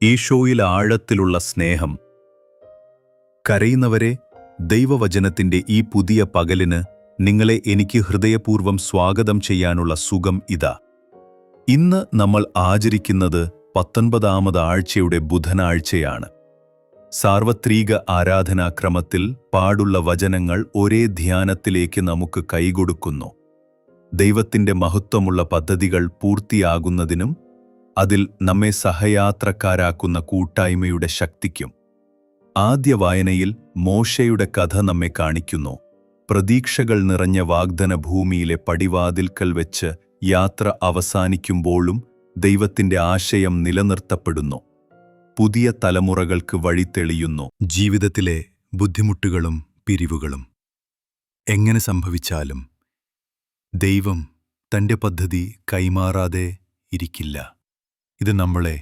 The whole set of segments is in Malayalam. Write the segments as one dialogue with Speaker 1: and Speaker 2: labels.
Speaker 1: ഈശോയിൽ ആഴത്തിലുള്ള സ്നേഹം. കരയുന്നവരെ, ദൈവവചനത്തിന്റെ ഈ പുതിയ പകലിന് നിങ്ങളെ എനിക്ക് ഹൃദയപൂർവ്വം സ്വാഗതം ചെയ്യാനുള്ള സുഖം ഇതാ. ഇന്ന് നമ്മൾ ആചരിക്കുന്നത് 19ാമത് ആഴ്ചയുടെ ബുധനാഴ്ചയാണ്. സാർവത്രിക ആരാധനാക്രമത്തിൽ പാടുള്ള വചനങ്ങൾ ഒരേ ധ്യാനത്തിലേക്ക് നമുക്ക് കൈകൊടുക്കുന്നു. ദൈവത്തിന്റെ മഹത്വമുള്ള പദ്ധതികൾ പൂർത്തിയാകുന്നതിനും അതിൽ നമ്മെ സഹയാത്രക്കാരാക്കുന്ന കൂട്ടായ്മയുടെ ശക്തിക്കും. ആദ്യ വായനയിൽ മോശയുടെ കഥ നമ്മെ കാണിക്കുന്നു. പ്രതീക്ഷകൾ നിറഞ്ഞ വാഗ്ദന ഭൂമിയിലെ പടിവാതിൽക്കൽ വെച്ച് യാത്ര അവസാനിക്കുമ്പോഴും ദൈവത്തിന്റെ ആശയം നിലനിർത്തപ്പെടുന്നു. പുതിയ തലമുറകൾക്ക് വഴി തെളിയുന്നു. ജീവിതത്തിലെ ബുദ്ധിമുട്ടുകളും പിരിവുകളും എങ്ങനെ സംഭവിച്ചാലും ദൈവം തന്റെ പദ്ധതി കൈമാറാതെ ഇരിക്കില്ല. ഇത് നമ്മളെ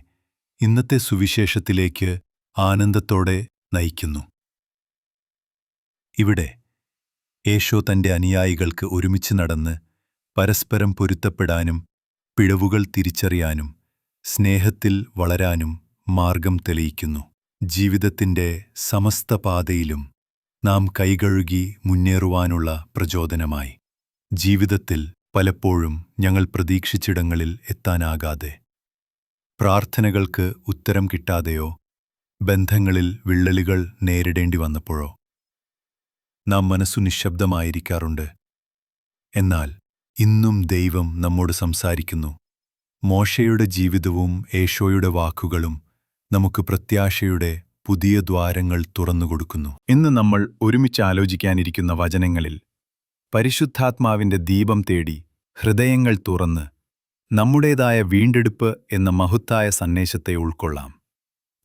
Speaker 1: ഇന്നത്തെ സുവിശേഷത്തിലേക്ക് ആനന്ദത്തോടെ നയിക്കുന്നു. ഇവിടെ യേശോ തന്റെ അനുയായികൾക്ക് ഒരുമിച്ച് നടന്ന് പരസ്പരം പൊരുത്തപ്പെടാനും പിഴവുകൾ തിരിച്ചറിയാനും സ്നേഹത്തിൽ വളരാനും മാർഗം തെളിയിക്കുന്നു. ജീവിതത്തിന്റെ സമസ്ത പാതയിലും നാം കൈകഴുകി മുന്നേറുവാനുള്ള പ്രചോദനമായി. ജീവിതത്തിൽ പലപ്പോഴും ഞങ്ങൾ പ്രതീക്ഷിച്ചിടങ്ങളിൽ എത്താനാകാതെ, പ്രാർത്ഥനകൾക്ക് ഉത്തരം കിട്ടാതെയോ ബന്ധങ്ങളിൽ വിള്ളലുകൾ നേരിടേണ്ടി വന്നപ്പോഴോ നാം മനസ്സു നിശബ്ദമായിരിക്കാറുണ്ട്. എന്നാൽ ഇന്നും ദൈവം നമ്മോട് സംസാരിക്കുന്നു. മോശയുടെ ജീവിതവും യേശോയുടെ വാക്കുകളും നമുക്ക് പ്രത്യാശയുടെ പുതിയ ദ്വാരങ്ങൾ തുറന്നുകൊടുക്കുന്നു. ഇന്ന് നമ്മൾ ഒരുമിച്ച് ആലോചിക്കാനിരിക്കുന്ന വചനങ്ങളിൽ പരിശുദ്ധാത്മാവിന്റെ ദീപം തേടി ഹൃദയങ്ങൾ തുറന്ന് നമ്മുടേതായ വീണ്ടെടുപ്പ് എന്ന മഹത്തായ സന്ദേശത്തെ ഉൾക്കൊള്ളാം.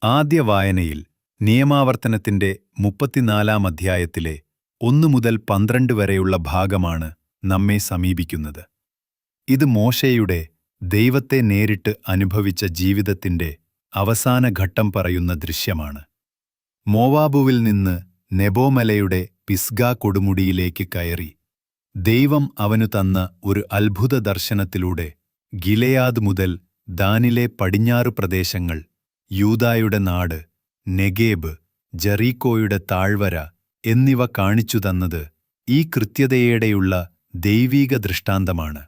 Speaker 1: ആദ്യ വായനയിൽ നിയമാവർത്തനത്തിന്റെ 34ാം അധ്യായത്തിലെ 1 മുതൽ 12 വരെയുള്ള ഭാഗമാണ് നമ്മെ സമീപിക്കുന്നത്. ഇത് മോശയുടെ ദൈവത്തെ നേരിട്ട് അനുഭവിച്ച ജീവിതത്തിന്റെ അവസാന ഘട്ടം പറയുന്ന ദൃശ്യമാണ്. മോവാബുവിൽ നിന്ന് നെബോമലയുടെ പിസ്ഗാ കൊടുമുടിയിലേക്ക് കയറി ദൈവം അവനു തന്ന ഒരു അത്ഭുത ദർശനത്തിലൂടെ ഗിലെയാദ് മുതൽ ദാനിലെ പടിഞ്ഞാറ് പ്രദേശങ്ങൾ, യൂദായുടെ നാട്, നെഗേബ്, ജെറീക്കോയുടെ താഴ്വര എന്നിവ കാണിച്ചു തന്നത് ഈ കൃത്യതയോടെയുള്ള ദൈവീക ദൃഷ്ടാന്തമാണ്.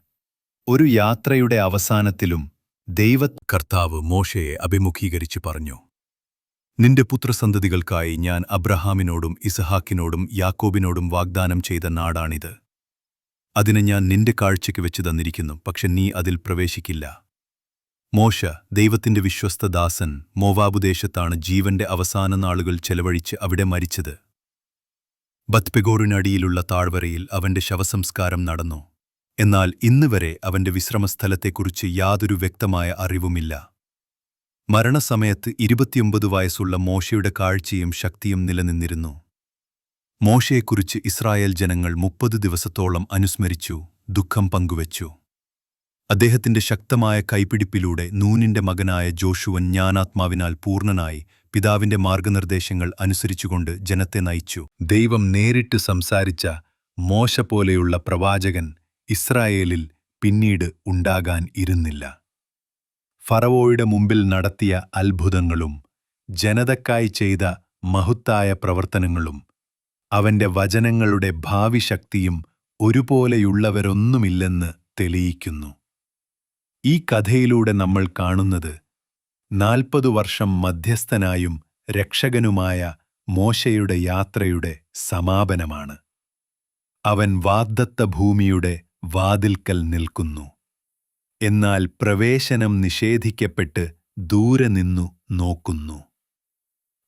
Speaker 1: ഒരു യാത്രയുടെ അവസാനത്തിലും കർത്താവ് മോശയെ അഭിമുഖീകരിച്ചു പറഞ്ഞു, നിന്റെ പുത്രസന്തതികൾക്കായി ഞാൻ അബ്രഹാമിനോടും ഇസഹാക്കിനോടും യാക്കോബിനോടും വാഗ്ദാനം ചെയ്ത നാടാണിത്. അതിനെ ഞാൻ നിന്റെ കാഴ്ചയ്ക്ക് വെച്ച് തന്നിരിക്കുന്നു, പക്ഷെ നീ അതിൽ പ്രവേശിക്കില്ല. മോശ, ദൈവത്തിന്റെ വിശ്വസ്തദാസൻ, മോവാബ് ദേശത്താണ് ജീവന്റെ അവസാന നാളുകൾ ചെലവഴിച്ച് അവിടെ മരിച്ചത്. ബത്പെഗോറിനടിയിലുള്ള താഴ്വരയിൽ അവന്റെ ശവസംസ്കാരം നടന്നു. എന്നാൽ ഇന്നുവരെ അവന്റെ വിശ്രമസ്ഥലത്തെക്കുറിച്ച് യാതൊരു വ്യക്തമായ അറിവുമില്ല. മരണസമയത്ത് 29 വയസ്സുള്ള മോശയുടെ കാഴ്ചയും ശക്തിയും നിലനിന്നിരുന്നു. മോശയെക്കുറിച്ച് ഇസ്രായേൽ ജനങ്ങൾ 30 ദിവസത്തോളം അനുസ്മരിച്ചു, ദുഃഖം പങ്കുവച്ചു. അദ്ദേഹത്തിന്റെ ശക്തമായ കൈപിടിപ്പിലൂടെ നൂനിന്റെ മകനായ ജോഷുവൻ ജ്ഞാനാത്മാവിനാൽ പൂർണ്ണനായി പിതാവിന്റെ മാർഗനിർദ്ദേശങ്ങൾ അനുസരിച്ചുകൊണ്ട് ജനത്തെ നയിച്ചു. ദൈവം നേരിട്ട് സംസാരിച്ച മോശ പോലെയുള്ള പ്രവാചകൻ ഇസ്രായേലിൽ പിന്നീട് ഉണ്ടാകാൻ ഇരുന്നില്ല. ഫറവോയുടെ മുമ്പിൽ നടത്തിയ അത്ഭുതങ്ങളും ജനതക്കായി ചെയ്ത മഹത്തായ പ്രവർത്തനങ്ങളും അവന്റെ വചനങ്ങളുടെ ഭാവിശക്തിയും ഒരുപോലെയുള്ളവരൊന്നുമില്ലെന്ന് തെളിയിക്കുന്നു. ഈ കഥയിലൂടെ നമ്മൾ കാണുന്നത് 40 വർഷം മധ്യസ്ഥനായും രക്ഷകനുമായ മോശയുടെ യാത്രയുടെ സമാപനമാണ്. അവൻ വാഗ്ദത്ത ഭൂമിയുടെ വാതിൽക്കൽ നിൽക്കുന്നു. എന്നാൽ പ്രവേശനം നിഷേധിക്കപ്പെട്ട് ദൂരെ നിന്നു നോക്കുന്നു.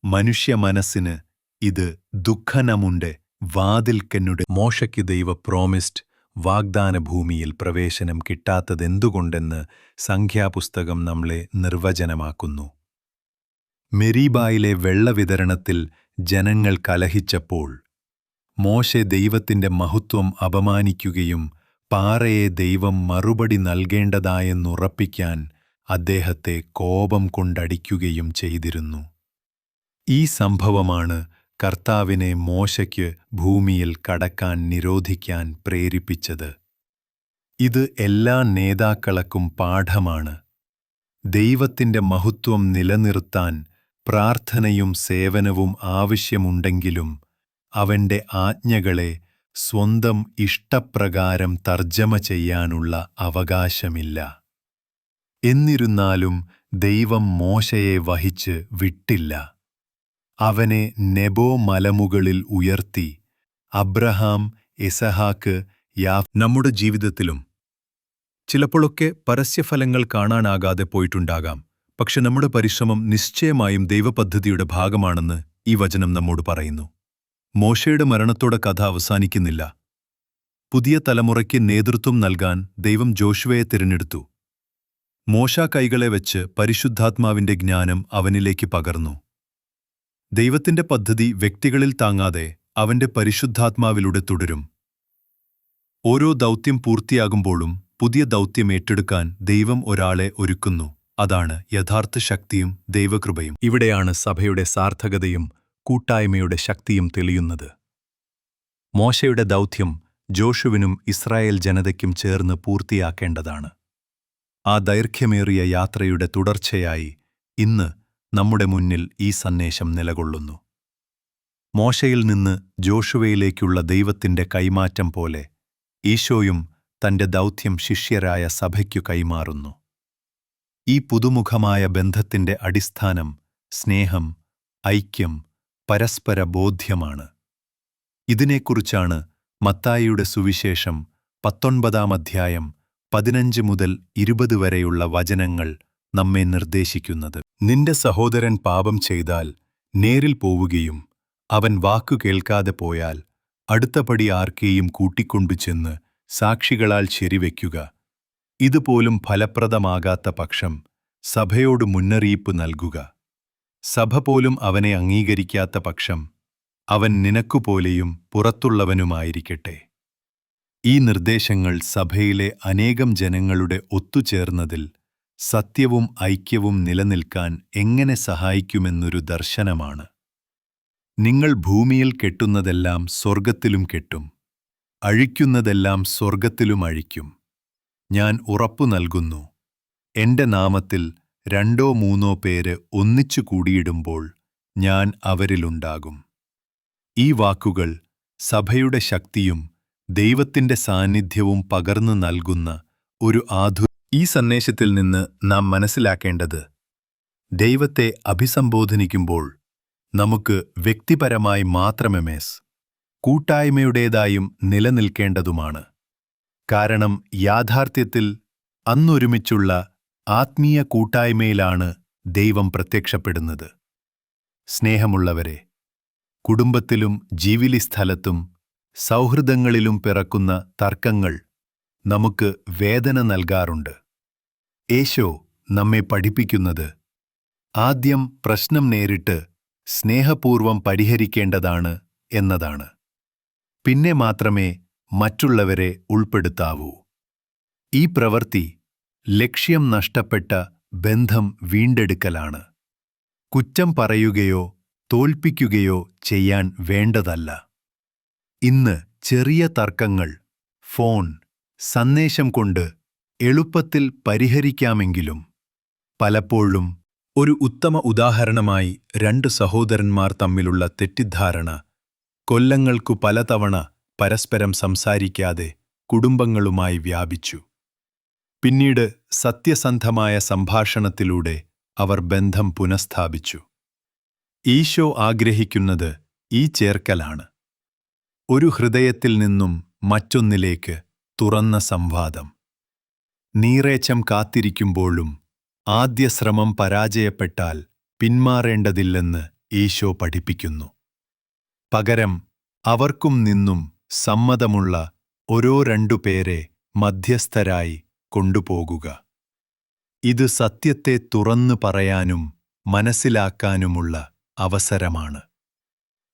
Speaker 1: മനുഷ്യ മനസ്സിന് ഇത് ദുഃഖനമുണ്ട്. വാതിൽക്കന്നുടെ മോശയ്ക്ക് ദൈവ പ്രോമിസ്ഡ് വാഗ്ദാനഭൂമിയിൽ പ്രവേശനം കിട്ടാത്തതെന്തുകൊണ്ടെന്ന് സംഖ്യാപുസ്തകം നമ്മളെ നിർവചനമാക്കുന്നു. മെരീബായിലെ വെള്ളവിതരണത്തിൽ ജനങ്ങൾ കലഹിച്ചപ്പോൾ മോശെ ദൈവത്തിന്റെ മഹത്വം അപമാനിക്കുകയും പാറയെ ദൈവം മറുപടി നൽകേണ്ടതായെന്നുറപ്പിക്കാൻ അദ്ദേഹത്തെ കോപം കൊണ്ടടിക്കുകയും ചെയ്തിരുന്നു. ഈ സംഭവമാണ് കർത്താവിനെ മോശയ്ക്ക് ഭൂമിയിൽ കടക്കാൻ നിരോധിക്കാൻ പ്രേരിപ്പിച്ചത്. ഇത് എല്ലാ നേതാക്കൾക്കും പാഠമാണ്. ദൈവത്തിന്റെ മഹത്വം നിലനിർത്താൻ പ്രാർത്ഥനയും സേവനവും ആവശ്യമുണ്ടെങ്കിലും അവന്റെ ആജ്ഞകളെ സ്വന്തം ഇഷ്ടപ്രകാരം തർജ്ജമ ചെയ്യാനുള്ള അവകാശമില്ല. എന്നിരുന്നാലും ദൈവം മോശയെ വഹിച്ച് വിട്ടില്ല. അവനെ നെബോ മലമുകളിൽ ഉയർത്തി. അബ്രഹാം, ഇസഹാക്ക്, നമ്മുടെ ജീവിതത്തിലും ചിലപ്പോഴൊക്കെ പരസ്യഫലങ്ങൾ കാണാനാകാതെ പോയിട്ടുണ്ടാകാം. പക്ഷെ നമ്മുടെ പരിശ്രമം നിശ്ചയമായും ദൈവപദ്ധതിയുടെ ഭാഗമാണെന്ന് ഈ വചനം നമ്മോട് പറയുന്നു. മോശയുടെ മരണത്തോടെ കഥ അവസാനിക്കുന്നില്ല. പുതിയ തലമുറയ്ക്ക് നേതൃത്വം നൽകാൻ ദൈവം ജോഷുവയെ തിരഞ്ഞെടുത്തു. മോശ കൈകളെ വെച്ച് പരിശുദ്ധാത്മാവിന്റെ ജ്ഞാനം അവനിലേക്ക് പകർന്നു. ദൈവത്തിന്റെ പദ്ധതി വ്യക്തികളിൽ താങ്ങാതെ അവന്റെ പരിശുദ്ധാത്മാവിലൂടെ തുടരും. ഓരോ ദൗത്യം പൂർത്തിയാകുമ്പോഴും പുതിയ ദൗത്യം ഏറ്റെടുക്കാൻ ദൈവം ഒരാളെ ഒരുക്കുന്നു. അതാണ് യഥാർത്ഥ ശക്തിയും ദൈവകൃപയും. ഇവിടെയാണ് സഭയുടെ സാർത്ഥകതയും കൂട്ടായ്മയുടെ ശക്തിയും തെളിയുന്നത്. മോശയുടെ ദൗത്യം ജോഷുവിനും ഇസ്രായേൽ ജനതയ്ക്കും ചേർന്ന് പൂർത്തിയാക്കേണ്ടതാണ്. ആ ദൈർഘ്യമേറിയ യാത്രയുടെ തുടർച്ചയായി ഇന്ന് നമ്മുടെ മുന്നിൽ ഈ സന്ദേശം നിലകൊള്ളുന്നു. മോശയിൽ നിന്ന് ജോഷുവയിലേക്കുള്ള ദൈവത്തിന്റെ കൈമാറ്റം പോലെ ഈശോയും തന്റെ ദൗത്യം ശിഷ്യരായ സഭയ്ക്കു കൈമാറുന്നു. ഈ പുതുമുഖമായ ബന്ധത്തിന്റെ അടിസ്ഥാനം സ്നേഹം, ഐക്യം, പരസ്പര ബോധ്യമാണ്. ഇതിനെക്കുറിച്ചാണ് മത്തായിയുടെ സുവിശേഷം 19-ാം അധ്യായം 15 മുതൽ 20 വരെയുള്ള വചനങ്ങൾ നമ്മെ നിർദ്ദേശിക്കുന്നത്. നിന്റെ സഹോദരൻ പാപം ചെയ്താൽ നേരിൽ പോവുകയും അവൻ വാക്കു കേൾക്കാതെ പോയാൽ അടുത്ത പടി ആർക്കെയും കൂട്ടിക്കൊണ്ടുചെന്ന് സാക്ഷികളാൽ ശരിവയ്ക്കുക. ഇതുപോലും ഫലപ്രദമാകാത്ത പക്ഷം സഭയോട് മുന്നറിയിപ്പ് നൽകുക. സഭ പോലും അവനെ അംഗീകരിക്കാത്ത പക്ഷം അവൻ നിനക്കുപോലെയും പുറത്തുള്ളവനുമായിരിക്കട്ടെ. ഈ നിർദ്ദേശങ്ങൾ സഭയിലെ അനേകം ജനങ്ങളുടെ ഒത്തുചേർന്നതിൽ സത്യവും ഐക്യവും നിലനിൽക്കാൻ എങ്ങനെ സഹായിക്കുമെന്നൊരു ദർശനമാണ്. നിങ്ങൾ ഭൂമിയിൽ കെട്ടുന്നതെല്ലാം സ്വർഗ്ഗത്തിലും കെട്ടും, അഴിക്കുന്നതെല്ലാം സ്വർഗ്ഗത്തിലും അഴിക്കും. ഞാൻ ഉറപ്പു നൽകുന്നു, എന്റെ നാമത്തിൽ 2-3 പേര് ഒന്നിച്ചു കൂടിയിടുമ്പോൾ ഞാൻ അവരിലുണ്ടാകും. ഈ വാക്കുകൾ സഭയുടെ ശക്തിയും ദൈവത്തിന്റെ സാന്നിധ്യവും പകർന്നു നൽകുന്ന ഒരു ഈ സന്ദേശത്തിൽ നിന്ന് നാം മനസ്സിലാക്കേണ്ടത്, ദൈവത്തെ അഭിസംബോധനിക്കുമ്പോൾ നമുക്ക് വ്യക്തിപരമായി മാത്രമേ കൂട്ടായ്മയുടേതായും നിലനിൽക്കേണ്ടതുമാണ്. കാരണം യാഥാർത്ഥ്യത്തിൽ അന്നൊരുമിച്ചുള്ള ആത്മീയ കൂട്ടായ്മയിലാണ് ദൈവം പ്രത്യക്ഷപ്പെടുന്നത്. സ്നേഹമുള്ളവരെ, കുടുംബത്തിലും ജീവിതസ്ഥലത്തും സൗഹൃദങ്ങളിലും പിറക്കുന്ന തർക്കങ്ങൾ നമുക്ക് വേദന നൽകാറുണ്ട്. ഈശോ നമ്മെ പഠിപ്പിക്കുന്നത് ആദ്യം പ്രശ്നം നേരിട്ട് സ്നേഹപൂർവം പരിഹരിക്കേണ്ടതാണ് എന്നതാണ്. പിന്നെ മാത്രമേ മറ്റുള്ളവരെ ഉൾപ്പെടുത്താവൂ. ഈ പ്രവൃത്തി ലക്ഷ്യം നഷ്ടപ്പെട്ട ബന്ധം വീണ്ടെടുക്കലാണ്. കുറ്റം പറയുകയോ തോൽപ്പിക്കുകയോ ചെയ്യാൻ വേണ്ടതല്ല. ഇന്ന് ചെറിയ തർക്കങ്ങൾ ഫോൺ, സന്ദേശം കൊണ്ട് എളുപ്പത്തിൽ പരിഹരിക്കാമെങ്കിലും പലപ്പോഴും ഒരു ഉത്തമ ഉദാഹരണമായി 2 സഹോദരന്മാർ തമ്മിലുള്ള തെറ്റിദ്ധാരണ കൊല്ലങ്ങൾക്കു പലതവണ പരസ്പരം സംസാരിക്കാതെ കുടുംബങ്ങളുമായി വ്യാപിച്ചു. പിന്നീട് സത്യസന്ധമായ സംഭാഷണത്തിലൂടെ അവർ ബന്ധം പുനഃസ്ഥാപിച്ചു. ഈശോ ആഗ്രഹിക്കുന്നത് ഈ ചേർക്കലാണ്. ഒരു ഹൃദയത്തിൽ നിന്നും മറ്റൊന്നിലേക്ക് തുറന്ന സംവാദം. നീറേച്ചം കാത്തിരിക്കുമ്പോഴും ആദ്യ ശ്രമം പരാജയപ്പെട്ടാൽ പിന്മാറേണ്ടതില്ലെന്ന് ഈശോ പഠിപ്പിക്കുന്നു. പകരം അവർക്കും നിന്നും സമ്മതമുള്ള ഓരോ 2 പേരെ മധ്യസ്ഥരായി കൊണ്ടുപോകുക. ഇത് സത്യത്തെ തുറന്നു പറയാനും മനസ്സിലാക്കാനുമുള്ള അവസരമാണ്.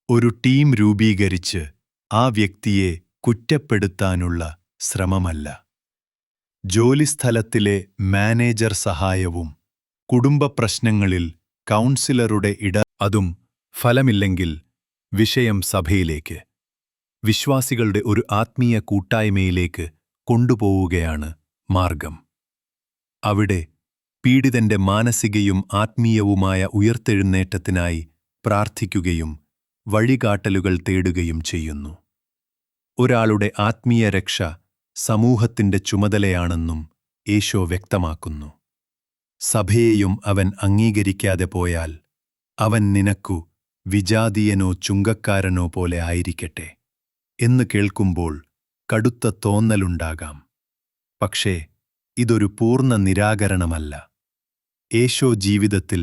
Speaker 1: ഒരു ടീം രൂപീകരിച്ച് ആ വ്യക്തിയെ കുറ്റപ്പെടുത്താനുള്ള ശ്രമമല്ല. ജോലിസ്ഥലത്തിലെ മാനേജർ സഹായവും കുടുംബ പ്രശ്നങ്ങളിൽ കൗൺസിലറുടെ അതും ഫലമില്ലെങ്കിൽ വിഷയം സഭയിലേക്ക്, വിശ്വാസികളുടെ ഒരു ആത്മീയ കൂട്ടായ്മയിലേക്ക് കൊണ്ടുപോവുകയാണ് മാർഗം. അവിടെ പീഡിതന്റെ മാനസികയും ആത്മീയവുമായ ഉയർത്തെഴുന്നേറ്റത്തിനായി പ്രാർത്ഥിക്കുകയും വഴികാട്ടലുകൾ തേടുകയും ചെയ്യുന്നു. ഒരാളുടെ ആത്മീയ രക്ഷ സമൂഹത്തിന്റെ ചുമതലയാണെന്നും ഈശോ വ്യക്തമാക്കുന്നു. സഭയെയും അവൻ അംഗീകരിക്കാതെ പോയാൽ അവൻ നിനക്കു വിജാതീയനോ ചുങ്കക്കാരനോ പോലെ ആയിരിക്കട്ടെ എന്ന് കേൾക്കുമ്പോൾ കടുത്ത തോന്നലുണ്ടാകാം. പക്ഷേ ഇതൊരു പൂർണ്ണ നിരാകരണമല്ല. ഈശോ ജീവിതത്തിൽ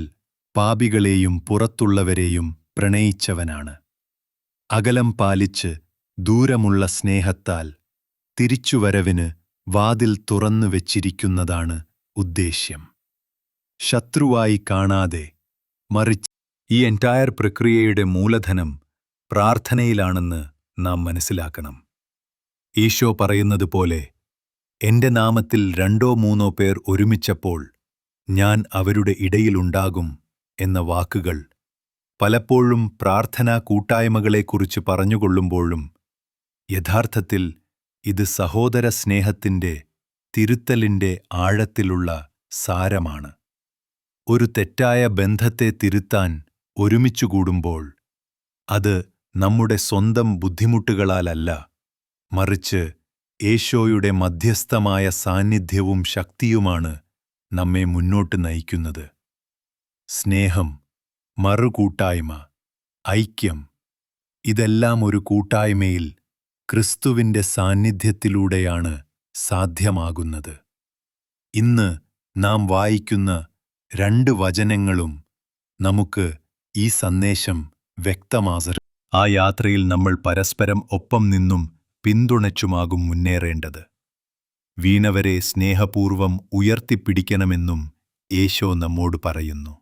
Speaker 1: പാപികളെയും പുറത്തുള്ളവരെയും പ്രണയിച്ചവനാണ്. അകലം പാലിച്ച് ദൂരമുള്ള സ്നേഹത്താൽ തിരിച്ചുവരവിന് വാതിൽ തുറന്നു വെച്ചിരിക്കുന്നതാണ് ഉദ്ദേശ്യം. ശത്രുവായി കാണാതെ മറിച്ച് ഈ എൻറ്റയർ പ്രക്രിയയുടെ മൂലധനം പ്രാർത്ഥനയിലാണെന്ന് നാം മനസ്സിലാക്കണം. ഈശോ പറയുന്നത് പോലെ, എന്റെ നാമത്തിൽ 2-3 പേർ ഒരുമിച്ചപ്പോൾ ഞാൻ അവരുടെ ഇടയിലുണ്ടാകും എന്ന വാക്കുകൾ പലപ്പോഴും പ്രാർത്ഥനാ കൂട്ടായ്മകളെക്കുറിച്ച് പറഞ്ഞുകൊള്ളുമ്പോഴും യഥാർത്ഥത്തിൽ ഇത് സഹോദര സ്നേഹത്തിന്റെ തിരുത്തലിന്റെ ആഴത്തിലുള്ള സാരമാണ്. ഒരു തെറ്റായ ബന്ധത്തെ തിരുത്താൻ ഒരുമിച്ചുകൂടുമ്പോൾ അത് നമ്മുടെ സ്വന്തം ബുദ്ധിമുട്ടുകളാലല്ല, മറിച്ച് ഈശോയുടെ മധ്യസ്ഥമായ സാന്നിധ്യവും ശക്തിയുമാണ് നമ്മെ മുന്നോട്ട് നയിക്കുന്നത്. സ്നേഹം, മറുകൂട്ടായ്മ, ഐക്യം, ഇതെല്ലാം ഒരു കൂട്ടായ്മയിൽ ക്രിസ്തുവിന്റെ സാന്നിധ്യത്തിലൂടെയാണ് സാധ്യമാകുന്നത്. ഇന്ന് നാം വായിക്കുന്ന 2 വചനങ്ങളും നമുക്ക് ഈ സന്ദേശം വ്യക്തമാകും. ആ യാത്രയിൽ നമ്മൾ പരസ്പരം ഒപ്പം നിന്നും പിന്തുണച്ചുമാകും മുന്നേറേണ്ടത്. വീണവരെ സ്നേഹപൂർവം ഉയർത്തിപ്പിടിക്കണമെന്നും ഈശോ നമ്മോട് പറയുന്നു.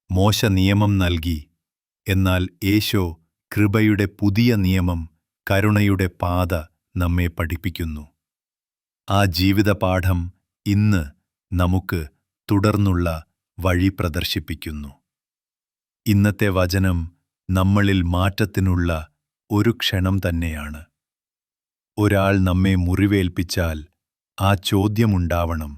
Speaker 1: മോശ നിയമം നൽകി, എന്നാൽ ഈശോ കൃപയുടെ പുതിയ നിയമം, കരുണയുടെ പാത നമ്മെ പഠിപ്പിക്കുന്നു. ആ ജീവിതപാഠം ഇന്ന് നമുക്ക് തുടർന്നുള്ള വഴി പ്രദർശിപ്പിക്കുന്നു. ഇന്നത്തെ വചനം നമ്മളിൽ മാറ്റത്തിനുള്ള ഒരു ക്ഷണം തന്നെയാണ്. ഒരാൾ നമ്മെ മുറിവേൽപ്പിച്ചാൽ ആ ചോദ്യമുണ്ടാവണം: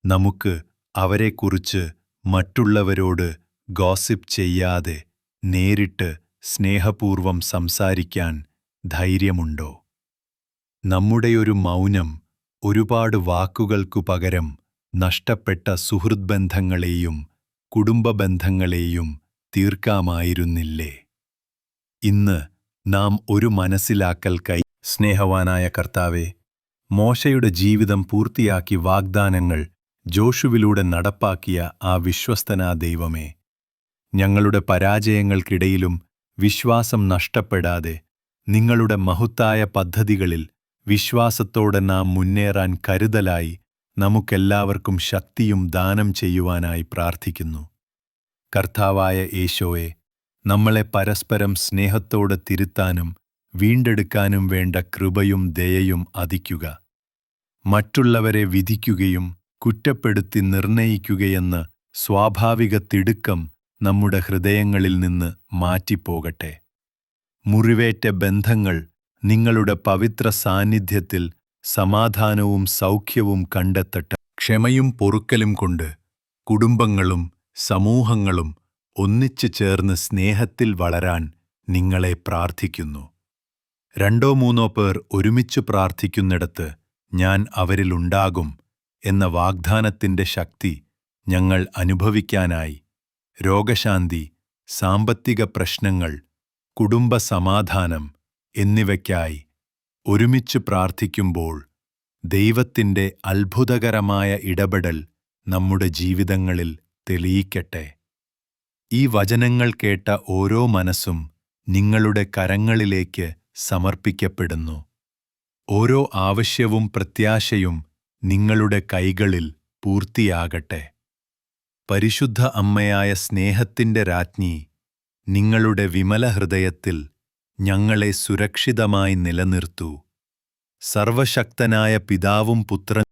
Speaker 1: നമുക്ക് അവരെക്കുറിച്ച് മറ്റുള്ളവരോട് ഗോസിപ്പ് ചെയ്യാതെ നേരിട്ട് സ്നേഹപൂർവം സംസാരിക്കാൻ ധൈര്യമുണ്ടോ? നമ്മുടെയൊരു മൗനം ഒരുപാട് വാക്കുകൾക്കു പകരം നഷ്ടപ്പെട്ട സുഹൃദ്ബന്ധങ്ങളെയും കുടുംബബന്ധങ്ങളെയും തീർക്കാമായിരുന്നില്ലേ? ഇന്ന് നാം ഒരു മനസ്സിലാക്കൽ സ്നേഹവാനായ കർത്താവേ, മോശയുടെ ജീവിതം പൂർത്തിയാക്കി വാഗ്ദാനങ്ങൾ ജോഷുവിലൂടെ നടപ്പാക്കിയ ആ വിശ്വസ്തനാ ദൈവമേ, ഞങ്ങളുടെ പരാജയങ്ങൾക്കിടയിലും വിശ്വാസം നഷ്ടപ്പെടാതെ നിങ്ങളുടെ മഹത്തായ പദ്ധതികളിൽ വിശ്വാസത്തോടെ നാം മുന്നേറാൻ കരുതലായി നമുക്കെല്ലാവർക്കും ശക്തിയും ദാനം ചെയ്യുവാനായി പ്രാർത്ഥിക്കുന്നു. കർത്താവായ ഈശോയെ, നമ്മളെ പരസ്പരം സ്നേഹത്തോടെ തിരുത്താനും വീണ്ടെടുക്കാനും വേണ്ട കൃപയും ദയയും അധിക്കുക. മറ്റുള്ളവരെ വിധിക്കുകയും കുറ്റപ്പെടുത്തി നിർണയിക്കുകയെന്ന സ്വാഭാവിക തിടുക്കം നമ്മുടെ ഹൃദയങ്ങളിൽ നിന്ന് മാറ്റിപ്പോകട്ടെ. മുറിവേറ്റ ബന്ധങ്ങൾ നിങ്ങളുടെ പവിത്ര സാന്നിധ്യത്തിൽ സമാധാനവും സൗഖ്യവും കണ്ടെത്തട്ടെ. ക്ഷമയും പൊറുക്കലും കൊണ്ട് കുടുംബങ്ങളും സമൂഹങ്ങളും ഒന്നിച്ചു ചേർന്ന് സ്നേഹത്തിൽ വളരാൻ നിങ്ങളെ പ്രാർത്ഥിക്കുന്നു. 2-3 പേർ ഒരുമിച്ച് പ്രാർത്ഥിക്കുന്നിടത്ത് ഞാൻ അവരിലുണ്ടാകും എന്ന വാഗ്ദാനത്തിന്റെ ശക്തി ഞങ്ങൾ അനുഭവിക്കാനായി രോഗശാന്തി, സാമ്പത്തിക പ്രശ്നങ്ങൾ, കുടുംബ സമാധാനം എന്നിവയ്ക്കായി ഒരുമിച്ച് പ്രാർത്ഥിക്കുമ്പോൾ ദൈവത്തിന്റെ അത്ഭുതകരമായ ഇടപെടൽ നമ്മുടെ ജീവിതങ്ങളിൽ തെളിയിക്കട്ടെ. ഈ വചനങ്ങൾ കേട്ട ഓരോ മനസ്സും നിങ്ങളുടെ കരങ്ങളിലേക്ക് സമർപ്പിക്കപ്പെടുന്നു. ഓരോ ആവശ്യവും പ്രത്യാശയും നിങ്ങളുടെ കൈകളിൽ പൂർത്തിയാകട്ടെ. പരിശുദ്ധ അമ്മയായ സ്നേഹത്തിന്റെ രാജ്ഞി, നിങ്ങളുടെ വിമല ഹൃദയത്തിൽ ഞങ്ങളെ സുരക്ഷിതമായി നിലനിർത്തൂ. സർവശക്തനായ പിതാവും പുത്രൻ